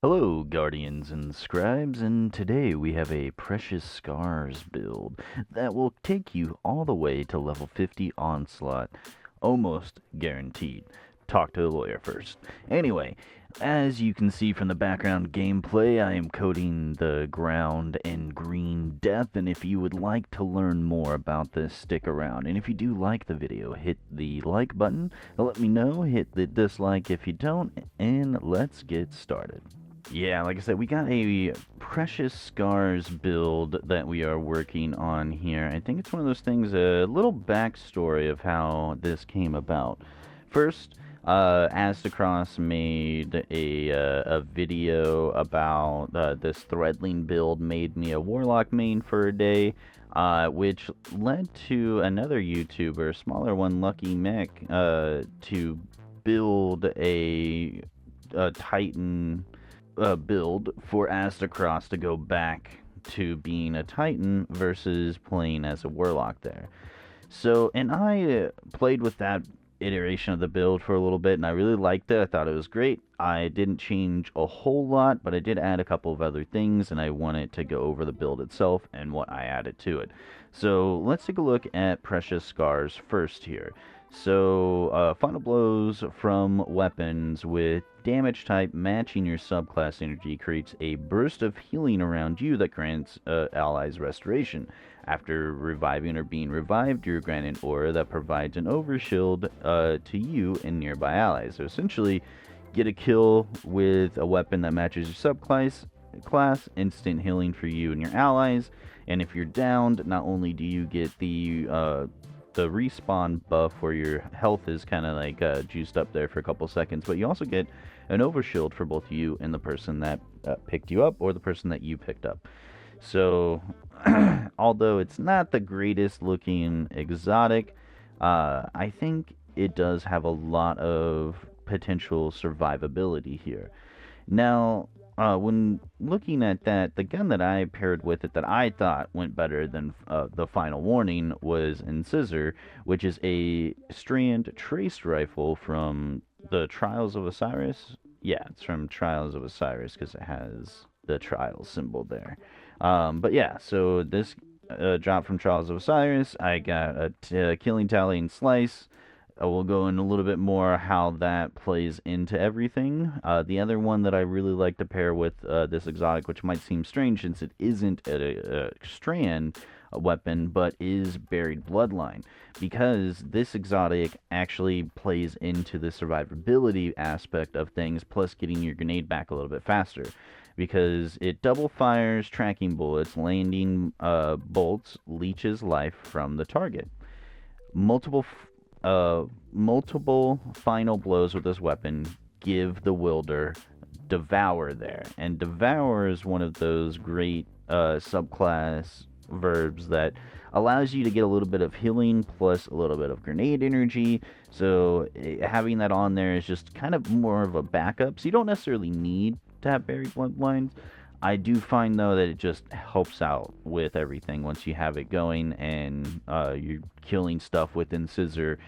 Hello, Guardians and Scribes, and today we have a Precious Scars build that will take you all the way to level 50 Onslaught, almost guaranteed. Talk to a lawyer first. Anyway, as you can see from the background gameplay, I am coating the ground in green death, and if you would like to learn more about this, stick around. And if you do like the video, hit the like button, let me know, hit the dislike if you don't, and let's get started. Yeah, like I said, we got a Precious Scars build that we are working on here. I think it's one of those things, a little backstory of how this came about. First, Astacross made a video about this Threadling build made me a Warlock main for a day, which led to another YouTuber, smaller one, Lucky Mick, to build a Titan build for Astacross to go back to being a Titan versus playing as a Warlock there. So, and I played with that iteration of the build for a little bit, and I really liked it. I thought it was great. I didn't change a whole lot, but I did add a couple of other things, and I wanted to go over the build itself and what I added to it. So, let's take a look at Precious Scars first here. So, final blows from weapons with damage type matching your subclass energy creates a burst of healing around you that grants allies restoration. After reviving or being revived, you're granted an aura that provides an overshield to you and nearby allies. So essentially, get a kill with a weapon that matches your subclass, instant healing for you and your allies. And if you're downed, not only do you get the respawn buff where your health is kind of like juiced up there for a couple seconds, but you also get an overshield for both you and the person that picked you up or the person that you picked up. So, although it's not the greatest looking exotic, I think it does have a lot of potential survivability here. Now, when looking at that, the gun that I paired with it that I thought went better than the final warning was Incisor, which is a strand traced rifle from the Trials of Osiris. Yeah, it's from Trials of Osiris because it has the trial symbol there. But yeah, so this dropped from Trials of Osiris. I got a killing tally and slice. We'll go in a little bit more how that plays into everything. The other one that I really like to pair with this exotic, which might seem strange since it isn't a strand weapon, but is Buried Bloodline, because this exotic actually plays into the survivability aspect of things, plus getting your grenade back a little bit faster. Because it double fires tracking bullets, landing bolts leeches life from the target. Multiple multiple final blows with this weapon give the wielder devour there, and devour is one of those great subclass verbs that allows you to get a little bit of healing plus a little bit of grenade energy. So having that on there is just kind of more of a backup, so you don't necessarily need to have buried bloodlines. I do find though that it just helps out with everything once you have it going, and you're killing stuff with Incisor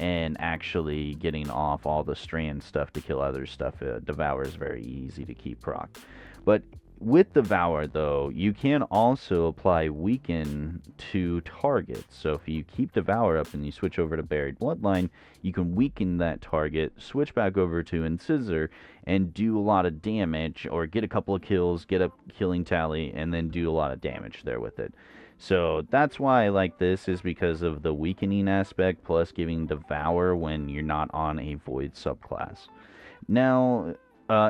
and actually getting off all the strand stuff to kill other stuff. Devour is very easy to keep proc. But with Devour though, you can also apply Weaken to targets. So if you keep Devour up and you switch over to Buried Bloodline, you can weaken that target, switch back over to Incisor, and do a lot of damage, or get a couple of kills, get a killing tally, and then do a lot of damage there with it. So that's why I like this, is because of the weakening aspect, plus giving Devour when you're not on a Void subclass. Now,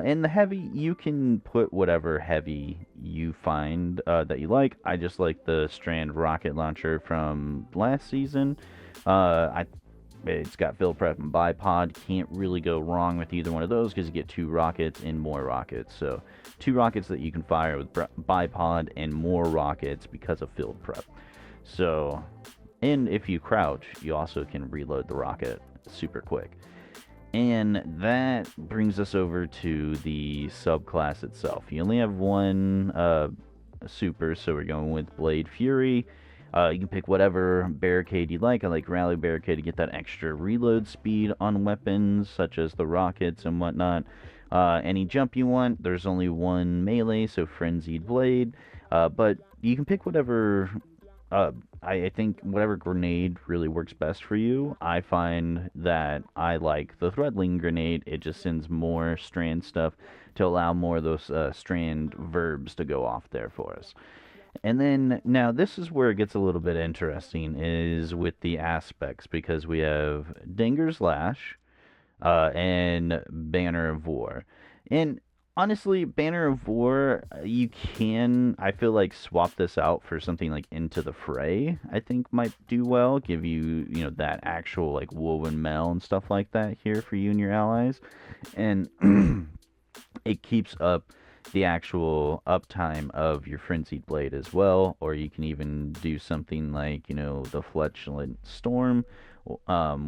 in the heavy, you can put whatever heavy you find that you like. I just like the Strand rocket launcher from last season. It's got fill prep and bipod. Can't really go wrong with either one of those because you get 2 rockets and more rockets. So 2 rockets that you can fire with bipod and more rockets because of field prep. So, and if you crouch, you also can reload the rocket super quick. And that brings us over to the subclass itself. You only have one super, so we're going with Blade Fury. You can pick whatever barricade you like. I like Rally Barricade to get that extra reload speed on weapons, such as the rockets and whatnot. Any jump you want. There's only one melee, so Frenzied Blade. But you can pick whatever. Uh, I think whatever grenade really works best for you. I find that I like the Threadling grenade. It just sends more strand stuff to allow more of those strand verbs to go off there for us. And then now this is where it gets a little bit interesting is with the aspects because we have Dinger's Lash and Banner of War. And honestly, Banner of War, you can, I feel like, swap this out for something like Into the Fray, I think might do well. Give you, you know, that actual, like, woven mail and stuff like that here for you and your allies. And it keeps up the actual uptime of your Frenzied Blade as well, or you can even do something like, you know, the Fletchland Storm,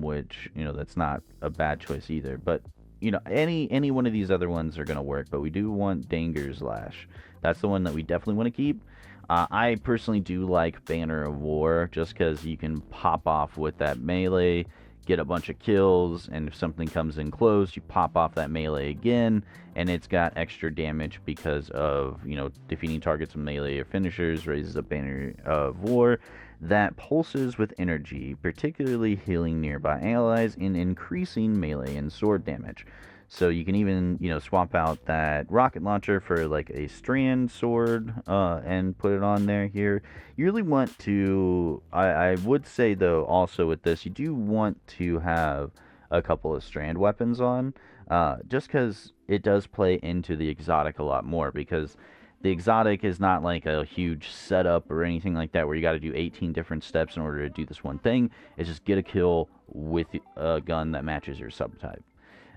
which, you know, that's not a bad choice either. But, you know, any one of these other ones are going to work, but we do want Danger's Lash. That's the one that we definitely want to keep. I personally do like Banner of War, just because you can pop off with that melee, get a bunch of kills, and if something comes in close, you pop off that melee again, and it's got extra damage because of, you know, defeating targets with melee or finishers raises a Banner of War that pulses with energy, particularly healing nearby allies and increasing melee and sword damage. So you can even, you know, swap out that rocket launcher for like a strand sword and put it on there here. You really want to, I would say though, also with this, you do want to have a couple of strand weapons on, just because it does play into the exotic a lot more, because the exotic is not like a huge setup or anything like that where you got to do 18 different steps in order to do this one thing. It's just get a kill with a gun that matches your subtype.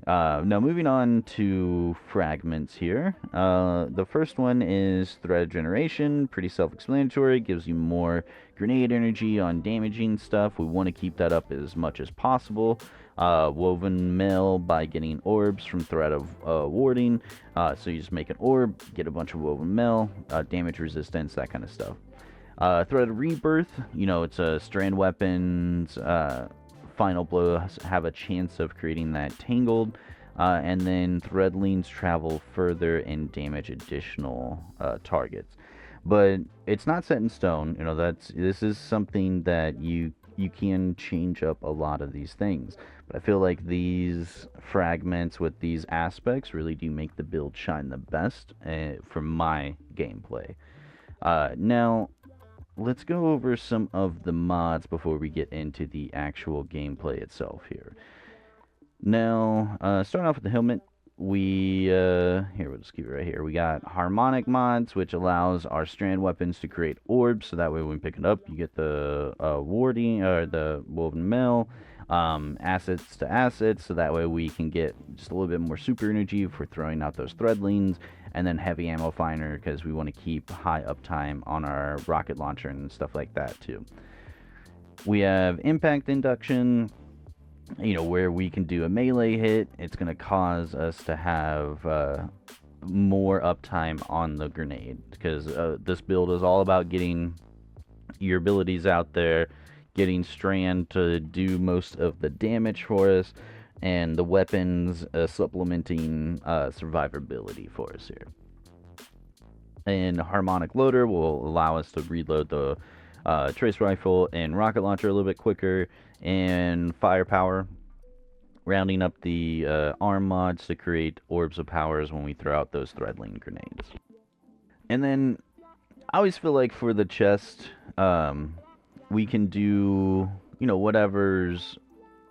Now, moving on to fragments here. The first one is thread generation, pretty self-explanatory, gives you more grenade energy on damaging stuff. We want to keep that up as much as possible. Woven mail by getting orbs from thread of warding. So you just make an orb, get a bunch of woven mail, damage resistance, that kind of stuff. Thread of rebirth, you know, it's a strand weapons. Final blow have a chance of creating that tangled, and then threadlings travel further and damage additional targets. But it's not set in stone. You know, this is something that you can change up a lot of these things. But I feel like these fragments with these aspects really do make the build shine the best for my gameplay. Now, let's go over some of the mods before we get into the actual gameplay itself here. Now, starting off with the helmet, here, we'll just keep it right here. We got harmonic mods, which allows our strand weapons to create orbs, so that way when we pick it up, you get the warding, or the woven mail, assets to assets, so that way we can get just a little bit more super energy for throwing out those threadlings, and then heavy ammo finder, because we want to keep high uptime on our rocket launcher and stuff like that too. We have impact induction, you know, where we can do a melee hit. It's going to cause us to have more uptime on the grenade, because this build is all about getting your abilities out there, getting strand to do most of the damage for us, and the weapons supplementing survivability for us here. And harmonic loader will allow us to reload the trace rifle and rocket launcher a little bit quicker, and firepower, rounding up the arm mods to create orbs of powers when we throw out those threadling grenades. And then I always feel like for the chest, we can do, you know, whatever's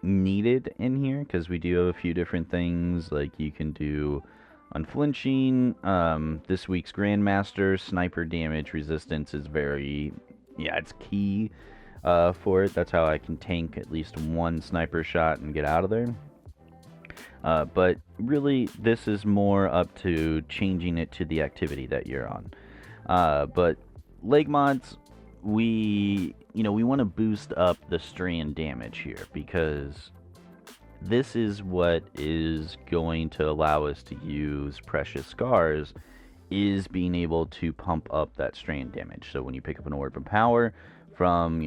needed in here, because we do have a few different things. Like you can do unflinching, this week's Grandmaster, sniper damage resistance is very, yeah, it's key for it. That's how I can tank at least one sniper shot and get out of there. But really, this is more up to changing it to the activity that you're on. But leg mods, we want to boost up the strand damage here, because this is what is going to allow us to use Precious Scars, is being able to pump up that strand damage. So when you pick up an orb of power from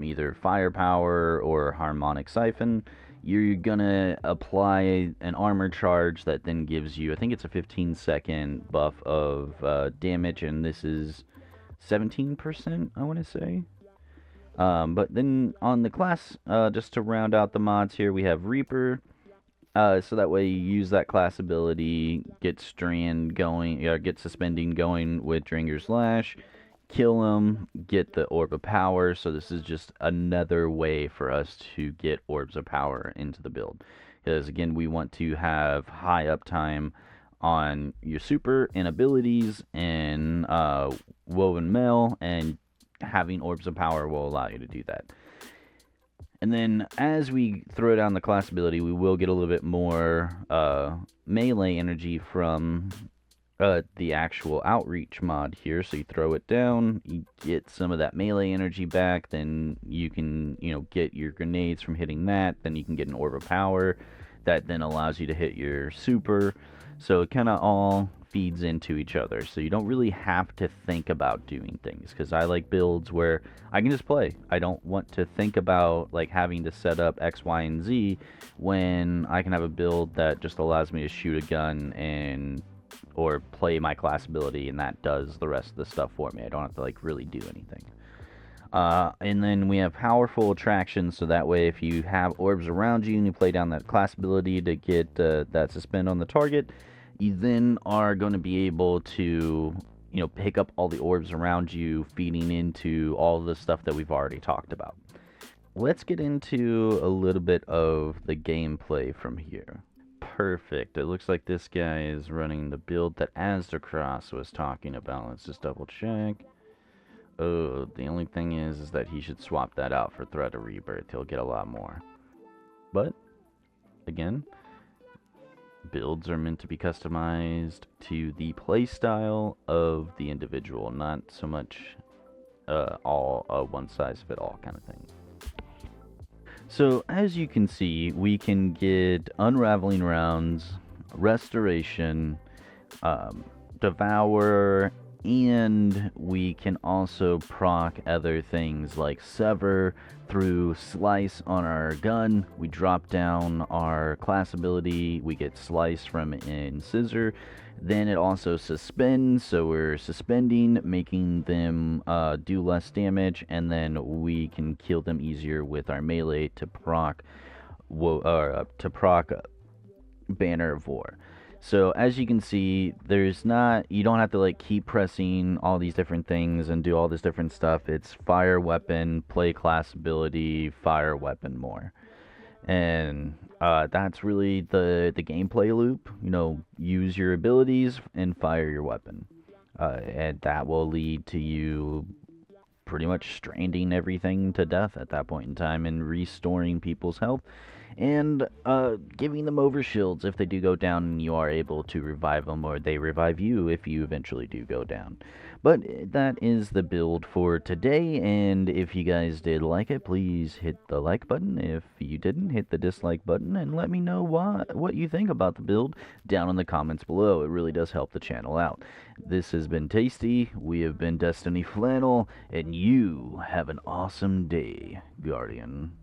either firepower or harmonic siphon, you're gonna apply an armor charge that then gives you, I think it's a 15-second buff of damage, and this is 17%, I want to say. But then on the class, just to round out the mods here, we have Reaper. So that way you use that class ability, get Strand going, get Suspending going with Dringer's Lash, kill him, get the Orb of Power. So this is just another way for us to get Orbs of Power into the build. Because again, we want to have high uptime on your super and abilities and Woven Mail, and having Orbs of Power will allow you to do that. And then as we throw down the class ability, we will get a little bit more melee energy from the actual outreach mod here. So you throw it down, you get some of that melee energy back, then you can, get your grenades from hitting that, then you can get an Orb of Power that then allows you to hit your super. So it kind of all feeds into each other, so you don't really have to think about doing things, because I like builds where I can just play. I don't want to think about like having to set up X, Y, and Z when I can have a build that just allows me to shoot a gun and or play my class ability, and that does the rest of the stuff for me. I don't have to like really do anything. And then we have powerful attractions, so that way if you have orbs around you and you play down that class ability to get that suspend on the target, you then are going to be able to, pick up all the orbs around you, feeding into all the stuff that we've already talked about. Let's get into a little bit of the gameplay from here. Perfect. It looks like this guy is running the build that Aztecross was talking about. Let's just double check. Oh, the only thing is that he should swap that out for Threat of Rebirth. He'll get a lot more. But, again, builds are meant to be customized to the playstyle of the individual, not so much all a one-size-fit-all kind of thing. So, as you can see, we can get Unraveling Rounds, Restoration, Devour, and we can also proc other things like Sever through Slice on our gun. We drop down our class ability, we get Slice from in Scissor. Then it also suspends, so we're suspending, making them do less damage, and then we can kill them easier with our melee to proc Banner of War. So as you can see, you don't have to like keep pressing all these different things and do all this different stuff. It's fire weapon, play class ability, fire weapon more. And that's really the gameplay loop. Use your abilities and fire your weapon. And that will lead to you pretty much stranding everything to death at that point in time and restoring people's health and giving them overshields if they do go down, and you are able to revive them, or they revive you if you eventually do go down. But that is the build for today, and if you guys did like it, please hit the like button. If you didn't, hit the dislike button, and let me know what you think about the build down in the comments below. It really does help the channel out. This has been Tasty, we have been Destiny Flannel, and you have an awesome day, Guardian.